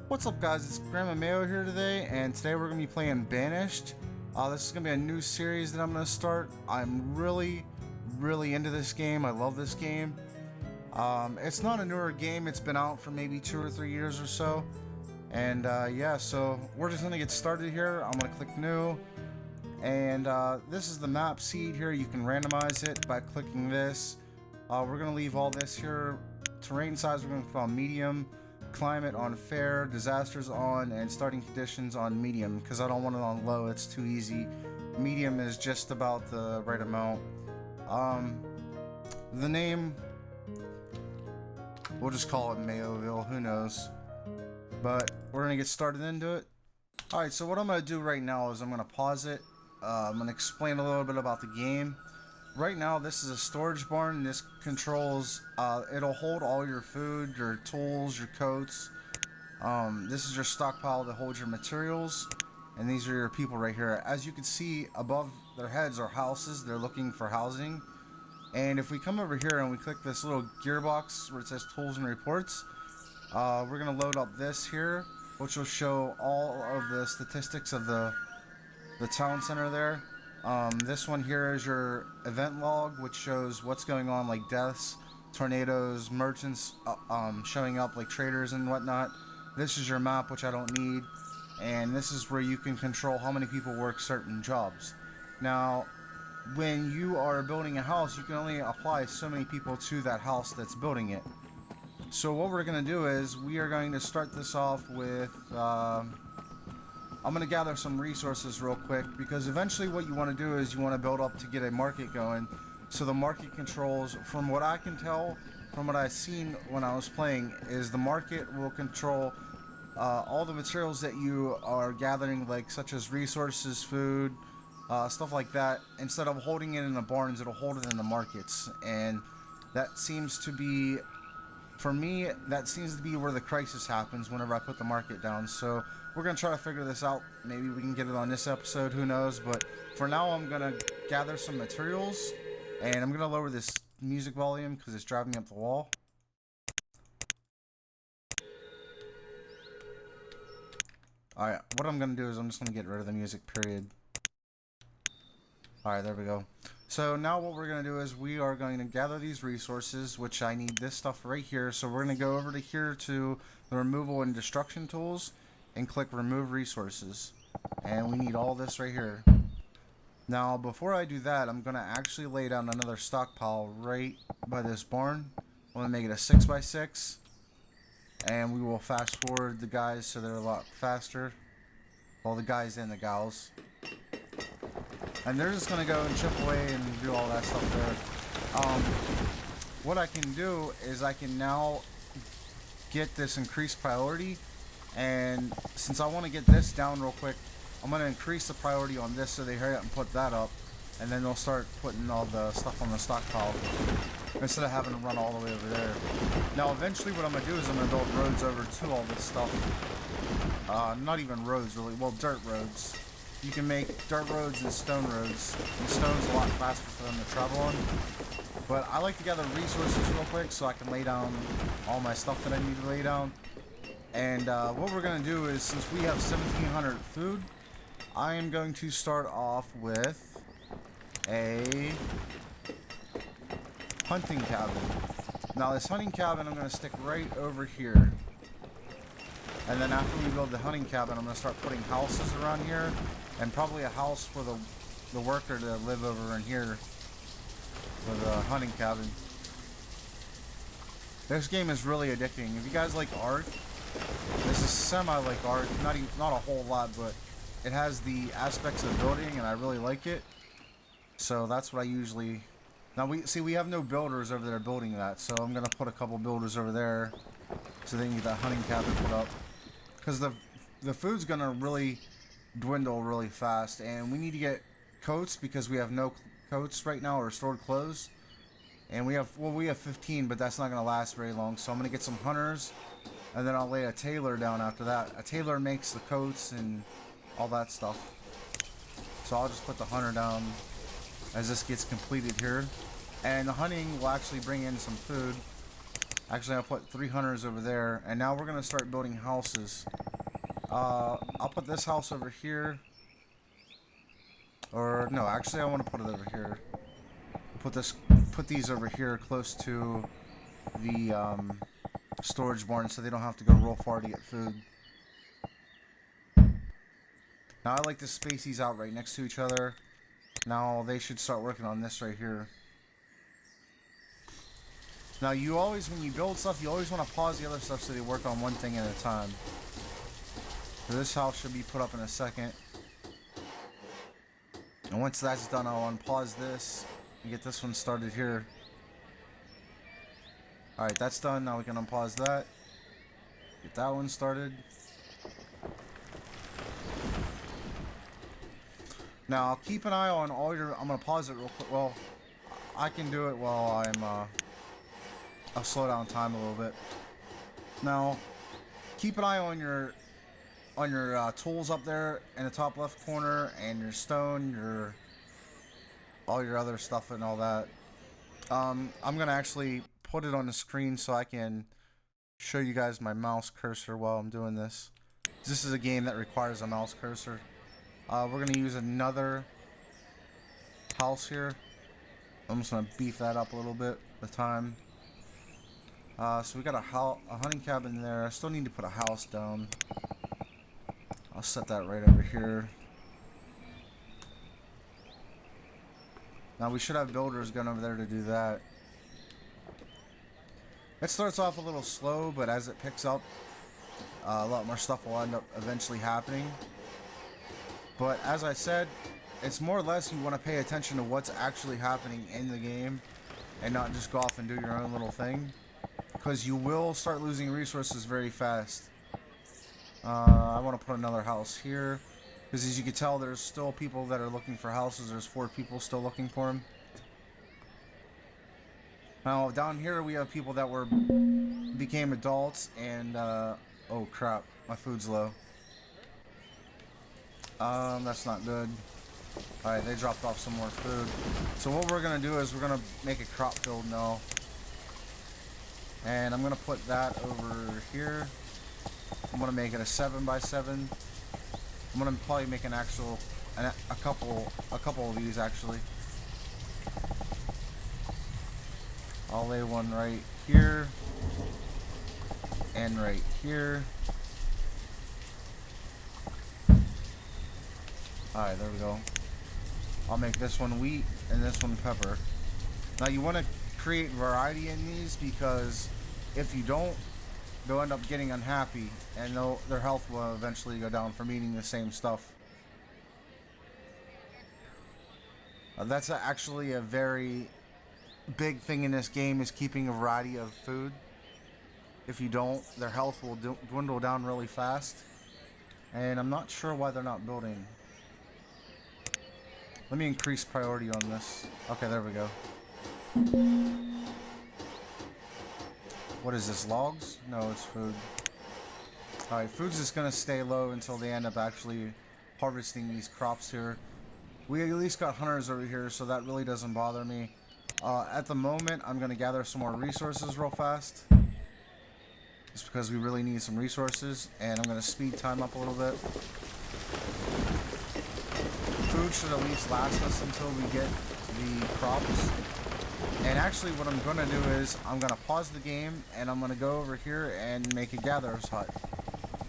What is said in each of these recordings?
What's up guys, it's GramOfMayo here today, and today we're going to be playing Banished. This is going to be a new series that I'm going to start. I'm really into this game. I love this game. It's not a newer game, it's been out for maybe 2 or 3 years or so. And yeah, so we're just going to get started here. I'm going to click new. And this is the map seed here. You can randomize it by clicking this. We're going to leave all this here. Terrain size we're going to put on medium. Climate on fair, disasters on, and starting conditions on medium, because I don't want it on low, it's too easy. Medium is just about the right amount. The name, we'll just call it Mayoville, who knows. But we're gonna get started into it. Alright, so what I'm gonna do right now is I'm gonna pause it. I'm gonna explain a little bit about the game. Right now, this is a storage barn. This controls, it'll hold all your food, your tools, your coats. This is your stockpile that holds your materials. And these are your people right here. As you can see, above their heads are houses. They're looking for housing. And if we come over here and we click this little gearbox where it says tools and reports, we're going to load up this here, which will show all of the statistics of the town center there. This one here is your event log, which shows what's going on, like deaths, tornadoes, merchants showing up, like traders and whatnot. This is your map, which I don't need, and this is where you can control how many people work certain jobs. Now, when you are building a house, you can only apply so many people to that house that's building it. So what we're going to do is we are going to start this off with I'm going to gather some resources real quick, because eventually what you want to do is you want to build up to get a market going. So the market controls, from what I can tell, from what I've seen when I was playing, is the market will control all the materials that you are gathering, like such as resources, food, stuff like that. Instead of holding it in the barns, it'll hold it in the markets. And that seems to be, for me, that seems to be where the crisis happens whenever I put the market down. So we're going to try to figure this out. Maybe we can get it on this episode, who knows. But for now, I'm going to gather some materials. And I'm going to lower this music volume because it's driving me up the wall. Alright, what I'm going to do is I'm just going to get rid of the music, period. Alright, there we go. So now what we're going to do is we are going to gather these resources, which I need this stuff right here. So we're going to go over to here to the removal and destruction tools and click remove resources. And we need all this right here. Now before I do that, I'm going to actually lay down another stockpile right by this barn. I'm going to make it a 6x6. And we will fast forward the guys so they're a lot faster. Well, the guys and the gals. And they're just going to go and chip away and do all that stuff there. What I can do is I can now get this increased priority. And since I want to get this down real quick, I'm going to increase the priority on this so they hurry up and put that up. And then they'll start putting all the stuff on the stockpile instead of having to run all the way over there. Now eventually what I'm going to do is I'm going to build roads over to all this stuff. Not even roads really, well, dirt roads. You can make dirt roads and stone roads. And stone's a lot faster for them to travel on. But I like to gather resources real quick so I can lay down all my stuff that I need to lay down. And what we're going to do is, since we have 1,700 food, I am going to start off with a hunting cabin. Now this hunting cabin I'm going to stick right over here. And then after we build the hunting cabin, I'm going to start putting houses around here. And probably a house for the worker to live over in here with a hunting cabin. This game is really addicting. If you guys like art, this is semi-like art. Not a whole lot, but it has the aspects of building, and I really like it. So that's what I usually... Now, we have no builders over there building that, so I'm going to put a couple builders over there so they can get that hunting cabin put up. Because the food's going to really dwindle really fast, and we need to get coats because we have no coats right now, or stored clothes. And we have 15, but that's not going to last very long. So I'm going to get some hunters, and then I'll lay a tailor down after that. A tailor makes the coats and all that stuff. So I'll just put the hunter down as this gets completed here. And the hunting will actually bring in some food. Actually, I'll put 3 hunters over there, and now we're gonna start building houses. I'll put this house over here. Or no, actually I want to put it over here. Put these over here close to the storage barn so they don't have to go real far to get food. Now I like to space these out right next to each other. Now they should start working on this right here. Now you always, when you build stuff, you always want to pause the other stuff so they work on one thing at a time. So this house should be put up in a second. And once that's done, I'll unpause this and get this one started here. Alright, that's done. Now we can unpause that. Get that one started. Now, keep an eye on all your... I'm going to pause it real quick. Well, I can do it while I'll slow down time a little bit. Now, keep an eye on your tools up there in the top left corner, and your stone, all your other stuff and all that. I'm gonna actually put it on the screen so I can show you guys my mouse cursor while I'm doing this. This is a game that requires a mouse cursor. We're gonna use another house here. I'm just gonna beef that up a little bit with time. So we got a hunting cabin there. I still need to put a house down. I'll set that right over here. Now we should have builders going over there to do that. It starts off a little slow, but as it picks up, a lot more stuff will end up eventually happening. But as I said, it's more or less you want to pay attention to what's actually happening in the game and not just go off and do your own little thing, because you will start losing resources very fast. I want to put another house here, because as you can tell, there's still people that are looking for houses. There's 4 people still looking for them. Now down here we have people that became adults, and oh crap, my food's low. That's not good. Alright, they dropped off some more food. So what we're gonna do is we're gonna make a crop field now, and I'm gonna put that over here. I'm gonna make it a 7x7. I'm gonna probably make a couple of these actually. I'll lay one right here and right here. Alright, there we go. I'll make this one wheat and this one pepper. Now you want to create variety in these, because if you don't, they'll end up getting unhappy, and their health will eventually go down from eating the same stuff. That's actually a very big thing in this game, is keeping a variety of food. If you don't, their health will dwindle down really fast. And I'm not sure why they're not building. Let me increase priority on this. Okay, there we go. What is this, logs? No, it's food. Alright, food's just gonna stay low until they end up actually harvesting these crops here. We at least got hunters over here, so that really doesn't bother me. At the moment, I'm gonna gather some more resources real fast, just because we really need some resources, and I'm gonna speed time up a little bit. Food should at least last us until we get the crops. And actually what I'm going to do is I'm going to pause the game, and I'm going to go over here and make a gatherer's hut.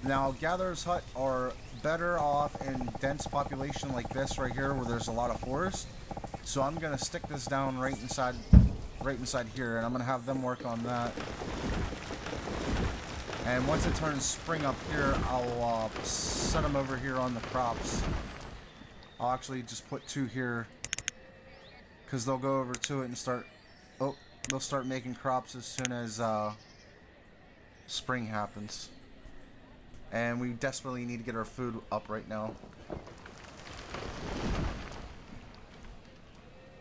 Now gatherer's hut are better off in dense population like this right here, where there's a lot of forest. So I'm going to stick this down right inside here, and I'm going to have them work on that. And once it turns spring up here, I'll set them over here on the crops. I'll actually just put 2 here, because they'll go over to it and they'll start making crops as soon as spring happens. And we desperately need to get our food up right now.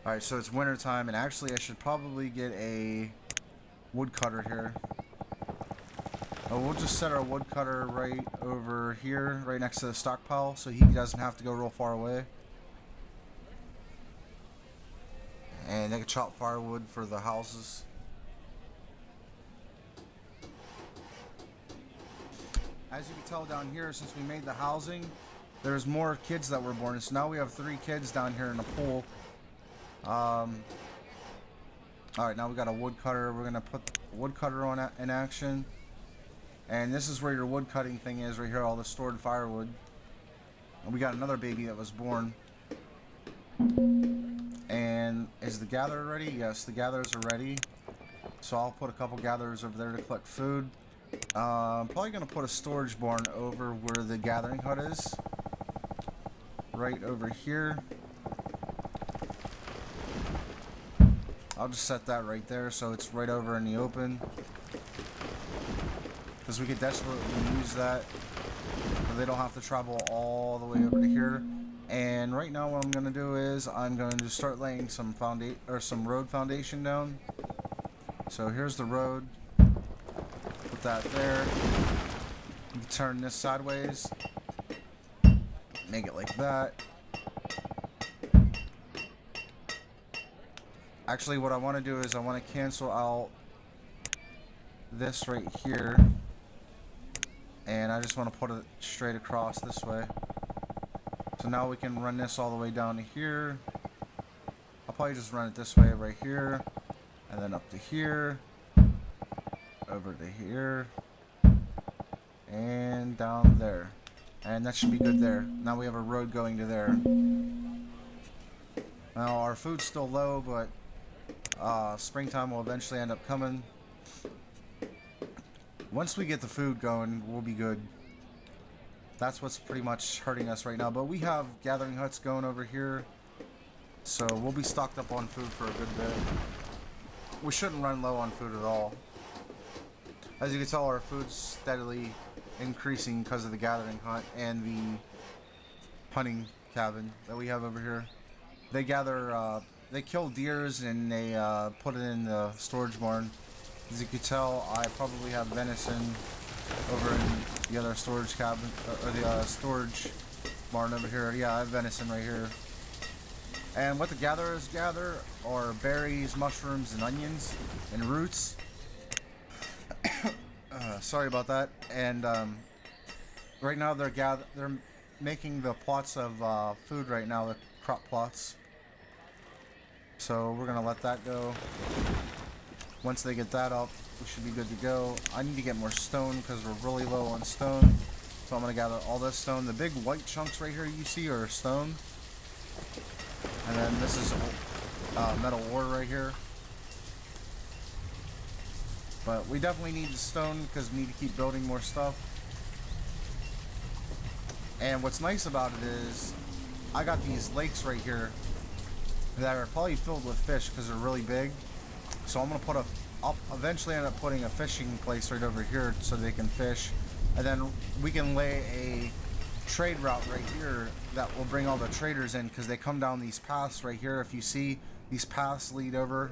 Alright, so it's winter time, and actually I should probably get a woodcutter here. We'll just set our woodcutter right over here, right next to the stockpile, so he doesn't have to go real far away. and they can chop firewood for the houses. As you can tell down here, since we made the housing, there's more kids that were born. So now we have 3 kids down here in the pool. Alright, now we got a woodcutter. We're going to put the woodcutter on in action. And this is where your wood cutting thing is, right here, all the stored firewood. And we got another baby that was born. And is the gatherer ready? Yes, the gatherers are ready. So I'll put a couple gatherers over there to collect food. I'm probably going to put a storage barn over where the gathering hut is. Right over here. I'll just set that right there so it's right over in the open. Because we could desperately use that. So they don't have to travel all the way over to here. And right now what I'm going to do is I'm going to start laying some road foundation down. So here's the road. Put that there. You can turn this sideways. Make it like that. Actually, what I want to do is I want to cancel out this right here. And I just want to put it straight across this way. So now we can run this all the way down to here. I'll probably just run it this way right here. And then up to here. Over to here. And down there. And that should be good there. Now we have a road going to there. Now our food's still low, but springtime will eventually end up coming. Once we get the food going, we'll be good. That's what's pretty much hurting us right now. But we have gathering huts going over here. So we'll be stocked up on food for a good bit. We shouldn't run low on food at all. As you can tell, our food's steadily increasing because of the gathering hut and the hunting cabin that we have over here. They gather, they kill deers and they put it in the storage barn. As you can tell, I probably have venison over in the other storage cabin, or the storage barn over here. Yeah, I have venison right here. And what the gatherers gather are berries, mushrooms, and onions, and roots. Sorry about that. And right now they're making the plots of food right now, the crop plots. So we're gonna let that go. Once they get that up, we should be good to go. I need to get more stone because we're really low on stone. So I'm gonna gather all this stone. The big white chunks right here you see are stone. And then this is metal ore right here. But we definitely need the stone because we need to keep building more stuff. And what's nice about it is I got these lakes right here that are probably filled with fish because they're really big. So I'm gonna I'll eventually end up putting a fishing place right over here so they can fish, and then we can lay a trade route right here that will bring all the traders in because they come down these paths right here. If you see, these paths lead over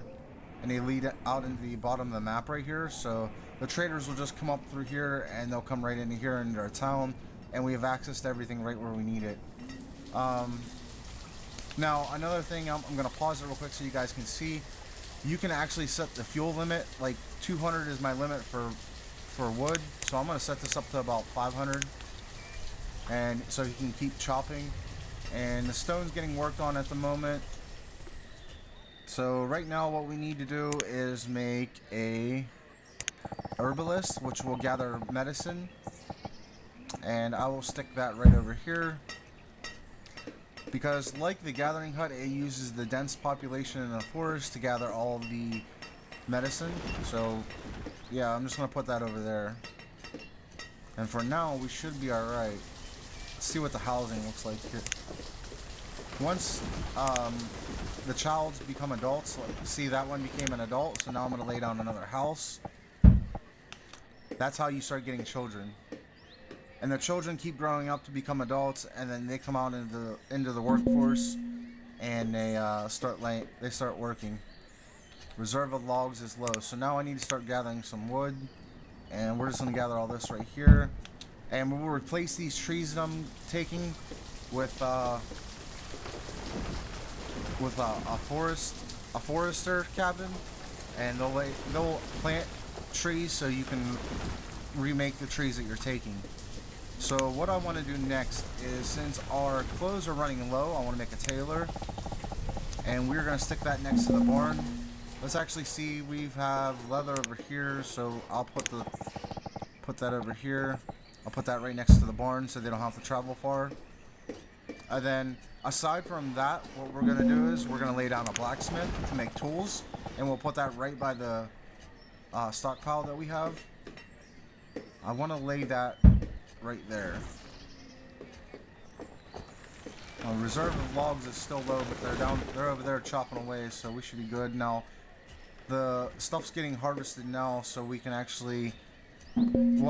and they lead out into the bottom of the map right here. So the traders will just come up through here and they'll come right into here into our town, and we have access to everything right where we need it. Now another thing, I'm gonna pause it real quick so you guys can see. You can actually set the fuel limit, like 200 is my limit for wood, so I'm going to set this up to about 500, and so you can keep chopping. And the stone's getting worked on at the moment. So right now what we need to do is make a herbalist, which will gather medicine, and I will stick that right over here. Because like the gathering hut, it uses the dense population in the forest to gather all of the medicine. So yeah, I'm just going to put that over there. And for now, we should be alright. Let's see what the housing looks like here. Once the childs become adults, like, see that one became an adult, so now I'm going to lay down another house. That's how you start getting children. And the children keep growing up to become adults, and then they come out into the workforce, and they start working. Reserve of logs is low, so now I need to start gathering some wood, and we're just gonna gather all this right here, and we'll replace these trees that I'm taking with a forest a forester cabin, and they'll plant trees so you can remake the trees that you're taking. So what I want to do next is, since our clothes are running low, I want to make a tailor, and we're going to stick that next to the barn. Let's actually see, we have leather over here, so I'll put that over here. I'll put that right next to the barn so they don't have to travel far. And then aside from that, what we're going to do is we're going to lay down a blacksmith to make tools, and we'll put that right by the stockpile that we have. I want to lay that right there. Reserve of logs is still low, but they're over there chopping away, so we should be good. Now the stuff's getting harvested now, so we'll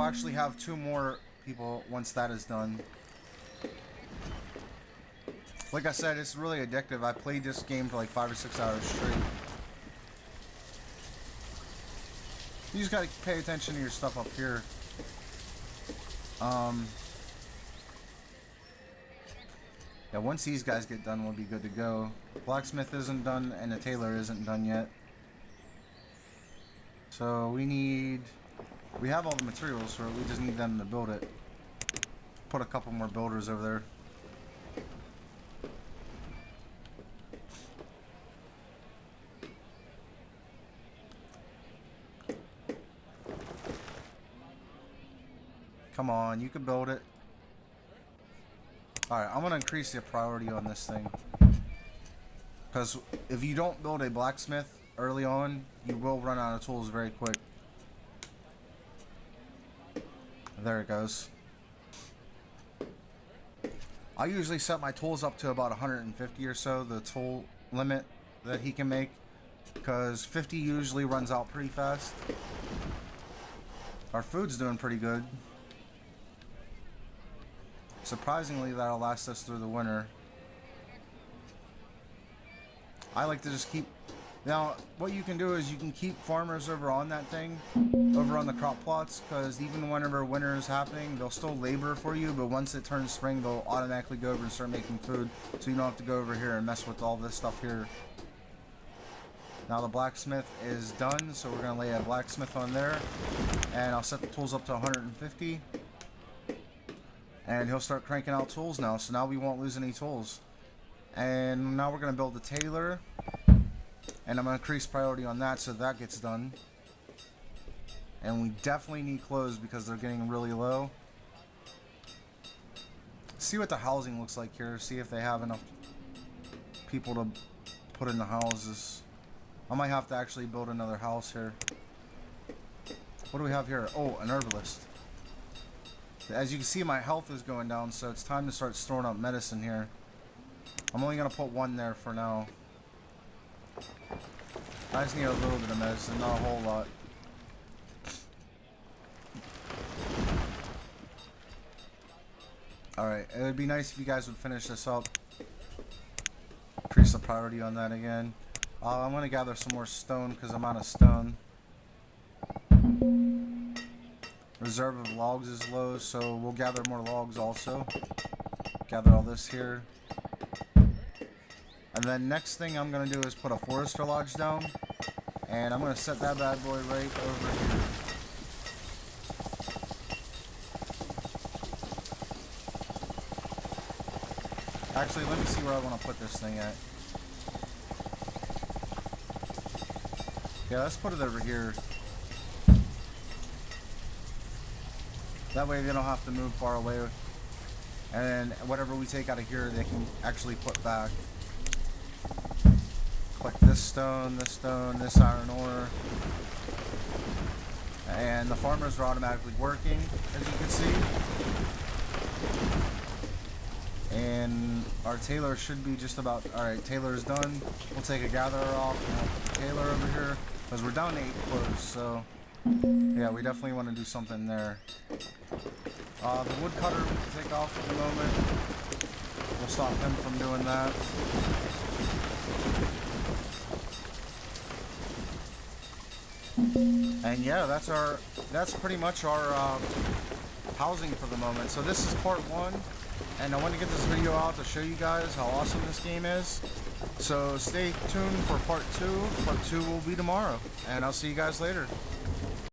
actually have 2 more people once that is done. Like I said, it's really addictive. I played this game for like 5 or 6 hours straight. You just gotta pay attention to your stuff up here. Yeah, once these guys get done, we'll be good to go. Blacksmith isn't done, and the tailor isn't done yet. So we have all the materials for it, we just need them to build it. Put a couple more builders over there. Come on, you can build it. Alright, I'm going to increase the priority on this thing. Because if you don't build a blacksmith early on, you will run out of tools very quick. There it goes. I usually set my tools up to about 150 or so, the tool limit that he can make. Because 50 usually runs out pretty fast. Our food's doing pretty good. Surprisingly, that'll last us through the winter. I like to just keep... Now, what you can do is you can keep farmers over on that thing, over on the crop plots, because even whenever winter is happening, they'll still labor for you, but once it turns spring, they'll automatically go over and start making food, so you don't have to go over here and mess with all this stuff here. Now the blacksmith is done, so we're going to lay a blacksmith on there, and I'll set the tools up to 150. And he'll start cranking out tools now, so now we won't lose any tools. And now we're going to build the tailor, and I'm going to increase priority on that so that gets done. And we definitely need clothes because they're getting really low. See what the housing looks like here, see if they have enough people to put in the houses. I might have to actually build another house here. What do we have here? Oh, an herbalist. As you can see, my health is going down, so it's time to start storing up medicine here. I'm only going to put 1 there for now. I just need a little bit of medicine, not a whole lot. Alright, it would be nice if you guys would finish this up. Increase the priority on that again. I'm going to gather some more stone because I'm out of stone. Reserve of logs is low, so we'll gather more logs also. Gather all this here. And then next thing I'm going to do is put a forester lodge down. And I'm going to set that bad boy right over here. Actually, let me see where I want to put this thing at. Yeah, let's put it over here. That way they don't have to move far away. And then whatever we take out of here, they can actually put back. Collect this stone, this iron ore. And the farmers are automatically working, as you can see. And our tailor should be just about... Alright, tailor's done. We'll take a gatherer off and we'll put the tailor over here. Because we're down to 8 clothes, so... Yeah, we definitely want to do something there. The woodcutter we can take off for the moment. We'll stop him from doing that. And yeah, that's pretty much our housing for the moment. So this is part 1, and I want to get this video out to show you guys how awesome this game is. So stay tuned for part 2. Part 2 will be tomorrow, and I'll see you guys later.